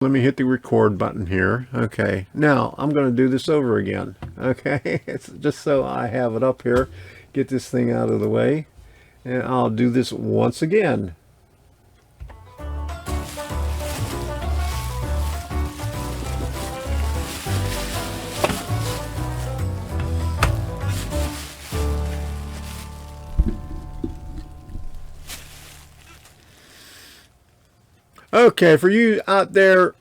Let me hit the record button here. Okay, now I'm going to do this over again. Okay, it's just so I have it up here. Get this thing out of the way. And I'll do this once again. Okay, for you out there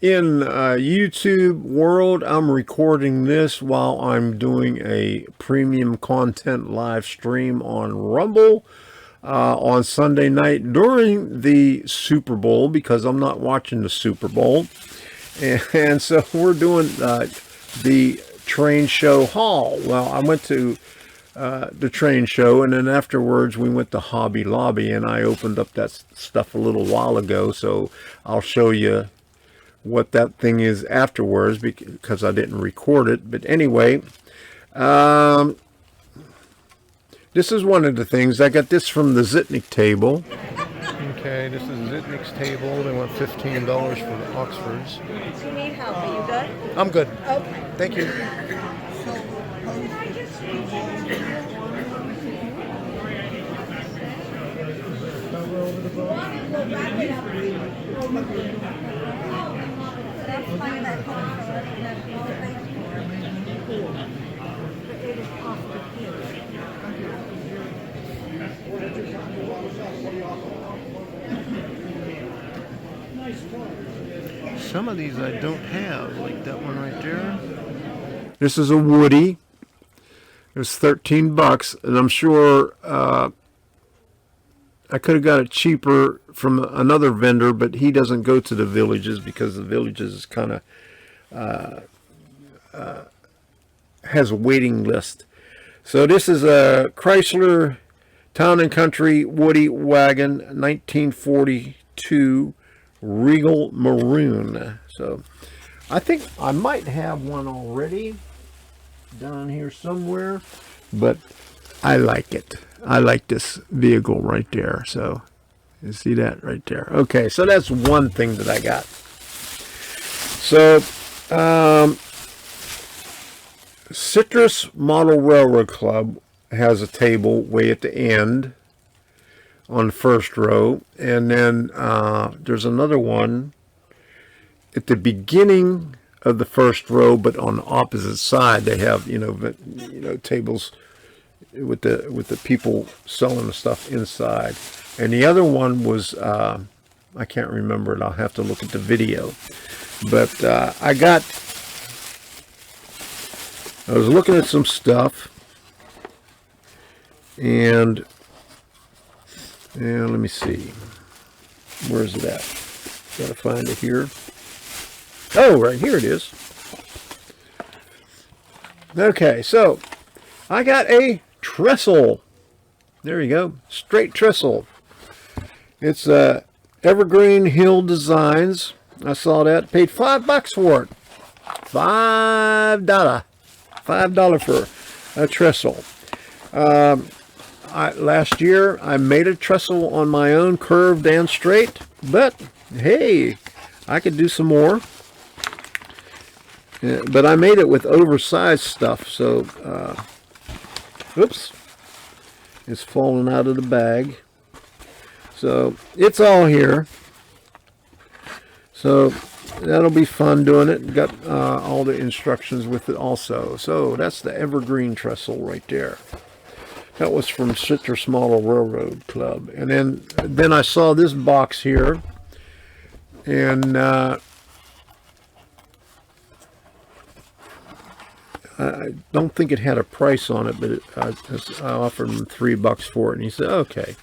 in YouTube world, I'm recording this while I'm doing a premium content live stream on Rumble on Sunday night during the Super Bowl, because I'm not watching the Super Bowl. And so we're doing the train show haul. Well, I went to the train show, and then afterwards we went to Hobby Lobby, and I opened up that stuff a little while ago, so I'll show you what that thing is afterwards because I didn't record it. But anyway, this is one of the things. I got this from the Zitnik table. Okay, this is Zitnik's table. They want $15 for the Oxfords. Do you need help? Are you good? I'm good. Okay. Thank you. Some of these I don't have, like that one right there. This is a Woody. It was 13 bucks, and I'm sure I could have got it cheaper from another vendor, but he doesn't go to the Villages because the Villages is kind of has a waiting list. So this is a Chrysler Town and Country Woody wagon, 1942 Regal Maroon. So I think I might have one already down here somewhere, but I like it. I like this vehicle right there. So you see that right there. Okay, so that's one thing that I got. So Citrus Model Railroad Club has a table way at the end on the first row, and then there's another one at the beginning of the first row, but on the opposite side they have tables with the people selling the stuff inside. And the other one was I can't remember it. I'll have to look at the video. But I was looking at some stuff, and let me see. Where is it at? Gotta find it here. Oh, right here it is. Okay, so I got a trestle. There you go. Straight trestle. It's Evergreen Hill Designs. I saw that. Paid $5 for it. $5. $5 for a trestle. Last year I made a trestle on my own, curved and straight, but hey, I could do some more. But I made it with oversized stuff, so oops, it's falling out of the bag. So it's all here. So that'll be fun doing it. Got all the instructions with it also. So that's the Evergreen trestle right there. That was from Citrus Model Railroad Club. And then I saw this box here, and I don't think it had a price on it, but I offered him $3 for it, and he said, okay.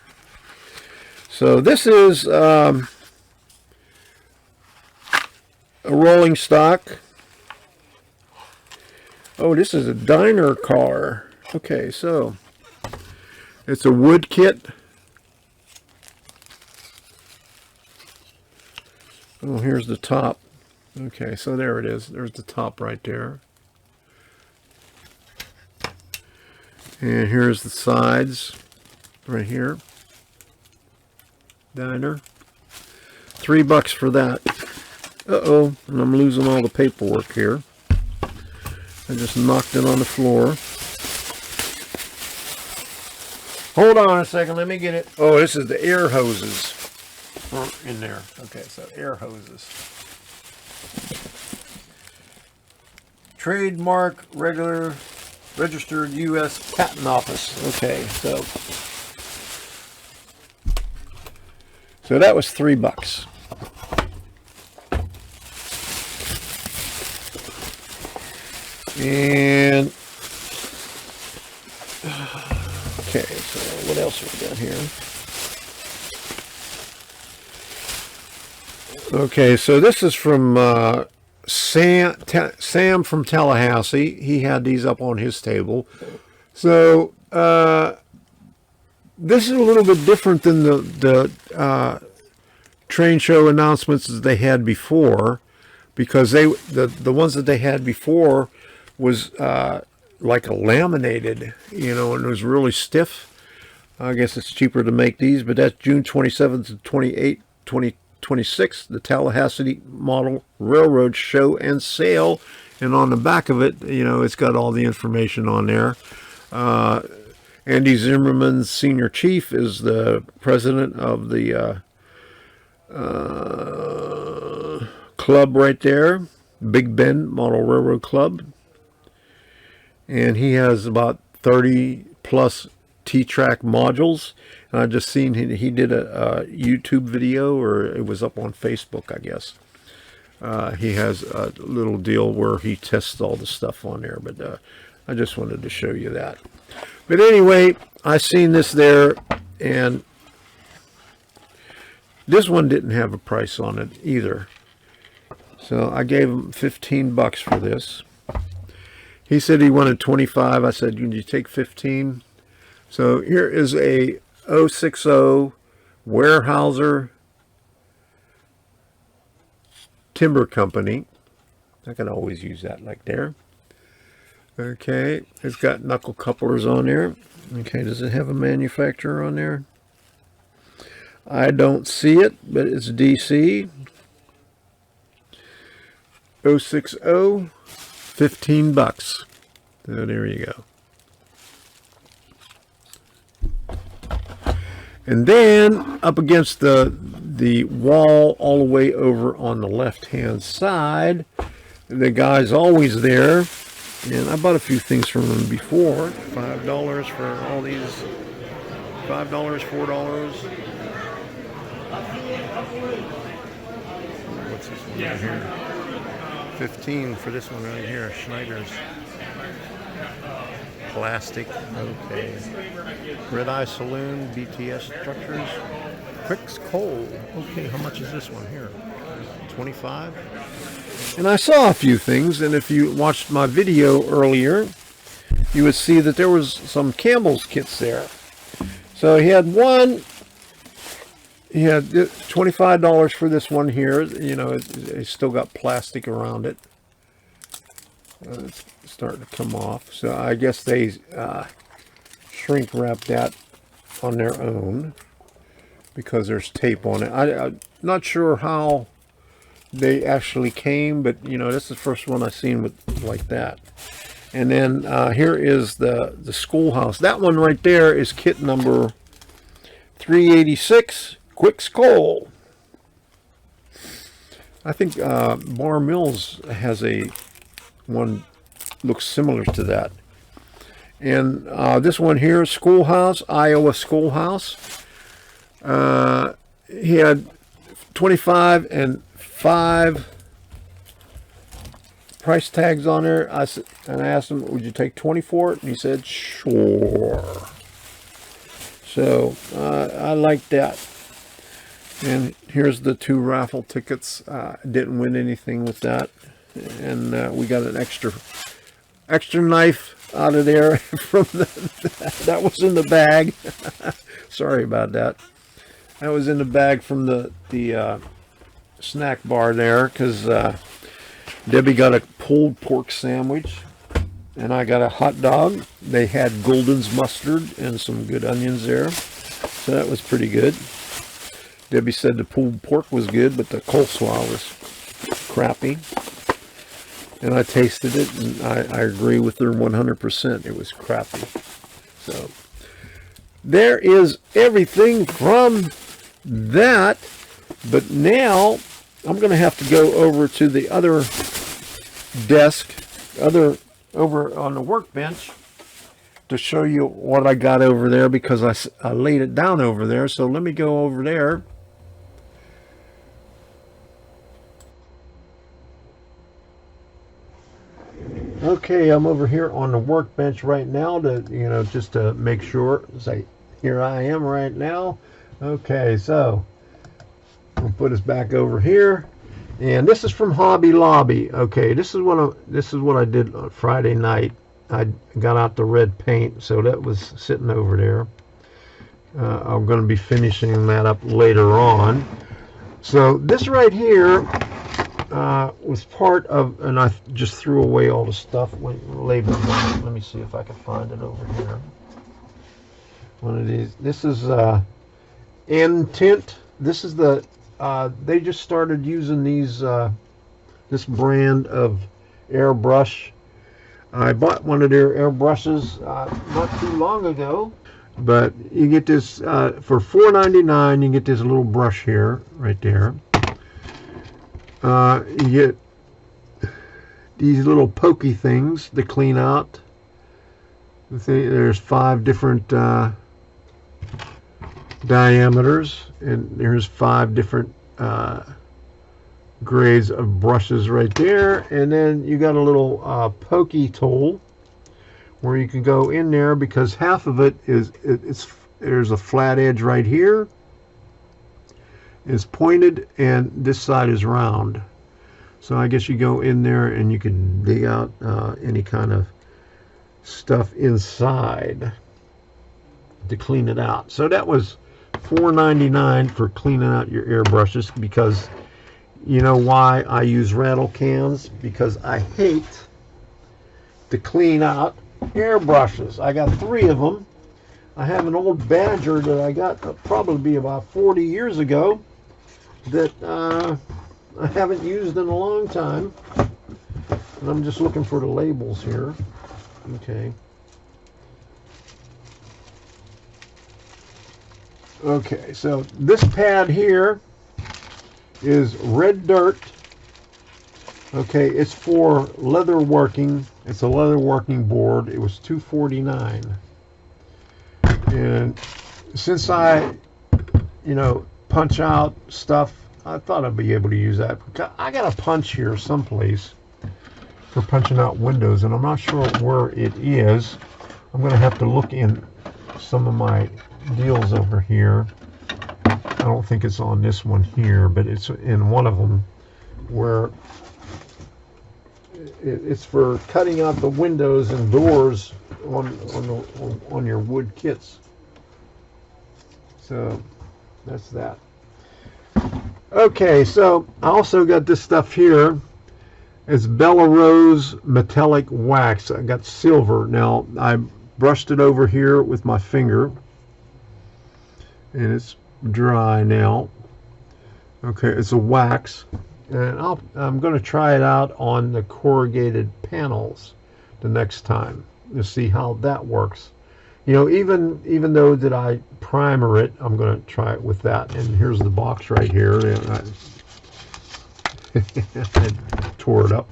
So this is a rolling stock. Oh, this is a diner car. Okay, so it's a wood kit. Oh, here's the top. Okay, so there it is. There's the top right there. And here's the sides right here. Diner. $3 for that. Uh-oh, and I'm losing all the paperwork here. I just knocked it on the floor. Hold on a second, let me get it. Oh, this is the air hoses in there. Okay, so air hoses. Trademark registered U.S. Patent Office. Okay, so that was $3. And okay, so what else we got here? Okay, so this is from Sam from Tallahassee. He had these up on his table. So this is a little bit different than the train show announcements that they had before, because the ones that they had before was like a laminated, you know, and it was really stiff. I guess it's cheaper to make these, but that's June 27th to 2026, the Tallahassee Model Railroad Show and Sale. And on the back of it, you know, it's got all the information on there. Andy Zimmerman, Senior Chief, is the president of the club right there, Big Bend Model Railroad Club. And he has about 30 plus T-track modules. And I just seen he did a YouTube video, or it was up on Facebook, I guess. He has a little deal where he tests all the stuff on there, but I just wanted to show you that. But anyway, I seen this there, and this one didn't have a price on it either. So I gave him $15 for this. He said he wanted 25. I said, "Can you take 15?" So here is a 060 Weyerhaeuser Timber Company. I can always use that like there. Okay, it's got knuckle couplers on there. Okay, does it have a manufacturer on there? I don't see it, but it's DC. 060, $15. So there you go. And then up against the wall, all the way over on the left-hand side, the guy's always there. And I bought a few things from him before. $5 for all these. $5, $4. What's this one right here? 15 for this one right here. Schneider's. Plastic. Okay. Red Eye Saloon, BTS Structures. Quick's Coal. Okay, how much is this one here? 25. And I saw a few things, and if you watched my video earlier, you would see that there was some Campbell's kits there. So he had one. He had $25 for this one here. You know, it's still got plastic around it. It's starting to come off. So I guess they shrink wrap that on their own because there's tape on it. I'm not sure how they actually came, but you know, this is the first one I've seen with like that. And then here is the schoolhouse. That one right there is kit number 386, Quick's Coal. I think Bar Mills has a one looks similar to that. And this one here, Schoolhouse, Iowa Schoolhouse. He had 25 and 5 price tags on there. I asked him, "Would you take 20 for it?" And he said, "Sure." So I like that. And here's the 2 raffle tickets. Didn't win anything with that. And we got an extra knife out of there from that was in the bag. Sorry about that. That was in the bag from the snack bar there, because Debbie got a pulled pork sandwich and I got a hot dog. They had Golden's mustard and some good onions there, so that was pretty good. Debbie said the pulled pork was good, but the coleslaw was crappy. And I tasted it, and I agree with her 100%. It was crappy. So there is everything from that. But now I'm going to have to go over to the other desk, over on the workbench, to show you what I got over there, because I laid it down over there. So let me go over there. Okay, I'm over here on the workbench right now to, just to make sure. Say, here I am right now. Okay, so I'll put us back over here. And this is from Hobby Lobby. Okay, this is what I did on Friday night. I got out the red paint, so that was sitting over there. I'm going to be finishing that up later on. So this right here was part of, and I just threw away all the stuff, labels on it. Let me see if I can find it over here. One of these. This is N Tint. This is the they just started using these this brand of airbrush. I bought one of their airbrushes not too long ago, but you get this for $4.99. You get this little brush here, right there. You get these little pokey things to clean out. There's 5 different diameters, and there's 5 different grades of brushes right there. And then you got a little pokey tool where you can go in there, because half of it is there's a flat edge right here. It's pointed, and this side is round. So I guess you go in there and you can dig out any kind of stuff inside to clean it out. So that was $4.99 for cleaning out your airbrushes, because you know why I use rattle cans? Because I hate to clean out airbrushes. I got 3 of them. I have an old Badger that I got probably about 40 years ago that I haven't used in a long time. And I'm just looking for the labels here. Okay. Okay, so this pad here is red dirt. Okay, it's for leather working. It's a leather working board. It was $2.49. And since I, punch out stuff, I thought I'd be able to use that. I got a punch here someplace for punching out windows, and I'm not sure where it is. I'm going to have to look in some of my deals over here. I don't think it's on this one here, but it's in one of them where it's for cutting out the windows and doors on your wood kits. So that's that. Okay, so I also got this stuff here. It's Bella Rose metallic wax. I got silver. Now I brushed it over here with my finger, and it's dry now. Okay, it's a wax, and I'm going to try it out on the corrugated panels the next time to see how that works. Even though that I primer it, I'm going to try it with that. And here's the box right here. I tore it up,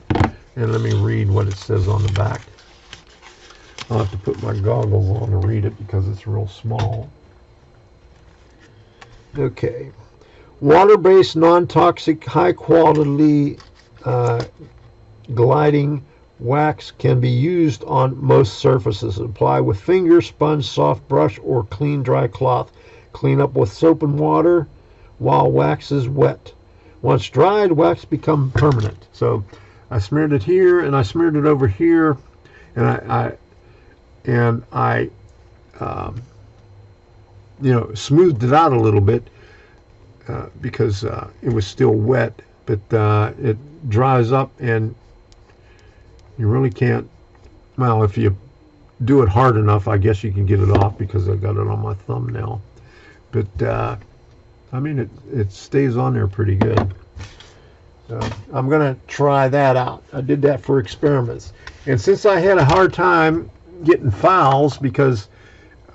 and let me read what it says on the back. I'll have to put my goggles on to read it because it's real small. Okay, water-based, non-toxic, high-quality gliding wax can be used on most surfaces. Apply with finger, sponge, soft brush, or clean dry cloth. Clean up with soap and water while wax is wet. Once dried, wax becomes permanent. So I smeared it here, and I smeared it over here, and I smoothed it out a little bit because it was still wet, but it dries up, and you really can't, well, if you do it hard enough, I guess you can get it off, because I got it on my thumb now. But I mean, it stays on there pretty good. So I'm going to try that out. I did that for experiments. And since I had a hard time getting files, because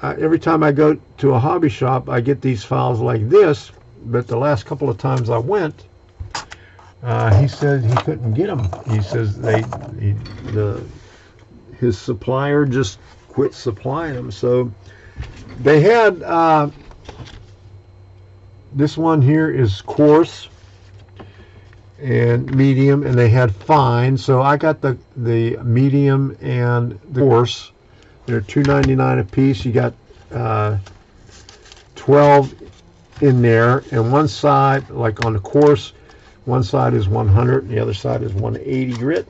every time I go to a hobby shop, I get these files like this, but the last couple of times I went, he said he couldn't get them. He says his supplier just quit supplying them. So they had, this one here is coarse and medium, and they had fine. So I got the medium and the coarse. They're $2.99 a piece. You got 12 in there, and one side, like on the coarse, one side is 100 and the other side is 180 grit,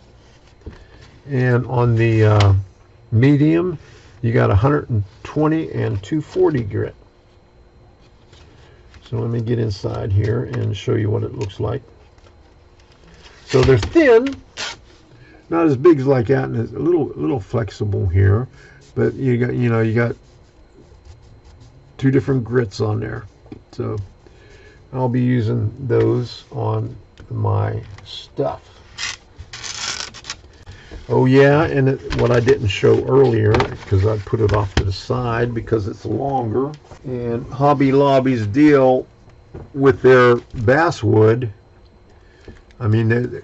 and on the medium you got 120 and 240 grit. So let me get inside here and show you what it looks like. So they're thin, not as big as like that, and it's a little flexible here, but you got two different grits on there. So I'll be using those on my stuff. Oh yeah, and what I didn't show earlier, because I put it off to the side because it's longer, and Hobby Lobby's deal with their basswood, I mean,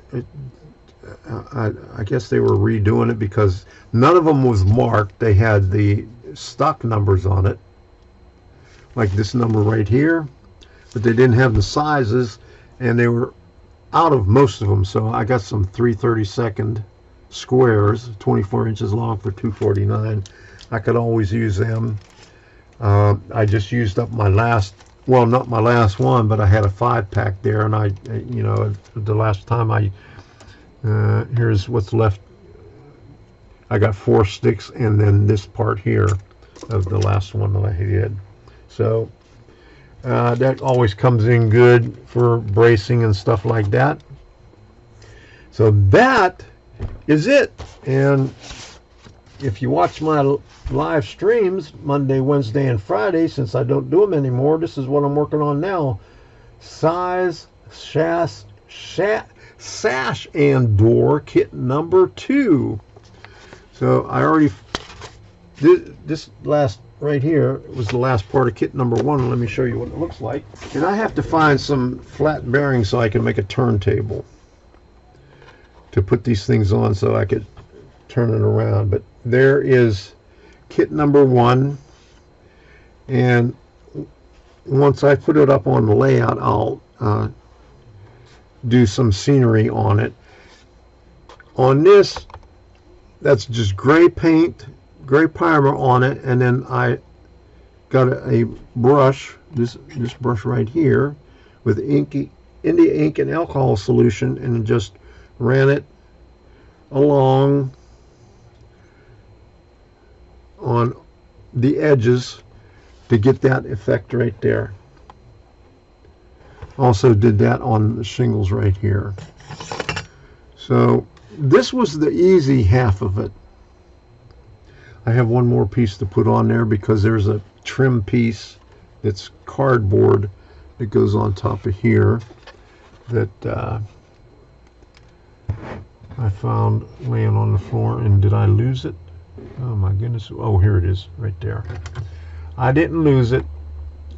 I guess they were redoing it because none of them was marked. They had the stock numbers on it, like this number right here, but they didn't have the sizes, and they were out of most of them. So I got some 3/32 squares, 24 inches long for $2.49. I could always use them. I just used up my last, well, not my last one, but I had a 5-pack there, and I, the last time here's what's left. I got 4 sticks, and then this part here of the last one that I did. So that always comes in good for bracing and stuff like that. So that is it. And if you watch my live streams Monday, Wednesday, and Friday, since I don't do them anymore, this is what I'm working on now. Size sash and door kit number 2. So I already this last right here was the last part of kit number 1. Let me show you what it looks like. And I have to find some flat bearings so I can make a turntable to put these things on, so I could turn it around. But there is kit number 1, and once I put it up on the layout, I'll do some scenery on it. On this, that's just gray paint, gray primer on it, and then I got a brush, this brush right here, with India ink and alcohol solution, and just ran it along on the edges to get that effect right there. Also did that on the shingles right here. So this was the easy half of it. I have one more piece to put on there because there's a trim piece that's cardboard that goes on top of here that I found laying on the floor. And did I lose it? Oh my goodness. Oh, here it is right there. I didn't lose it.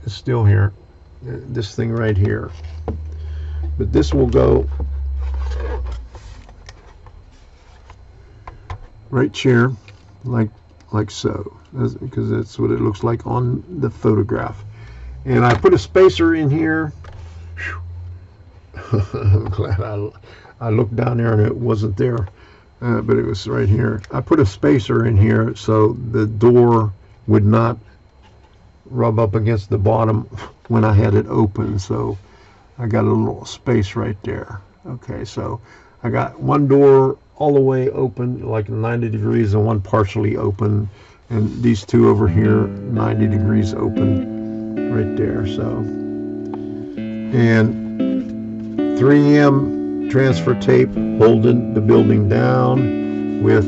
It's still here. This thing right here. But this will go right here, like so, because that's what it looks like on the photograph. And I put a spacer in here. I'm glad I looked down there and it wasn't there, but it was right here. I put a spacer in here so the door would not rub up against the bottom when I had it open. So I got a little space right there. Okay, so I got one door all the way open, like 90 degrees, and one partially open, and these two over here 90 degrees open right there. So, and 3M transfer tape holding the building down with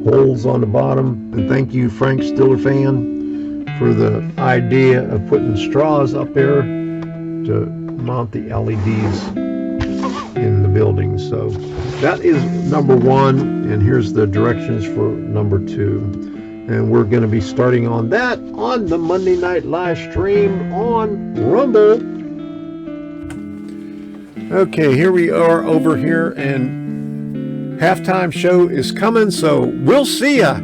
holes on the bottom. And thank you, Frank Stiller fan, for the idea of putting straws up there to mount the LEDs. in the building. So that is number one, and here's the directions for number two. And we're going to be starting on that on the Monday night live stream on Rumble. Okay, here we are over here, and halftime show is coming, so we'll see ya.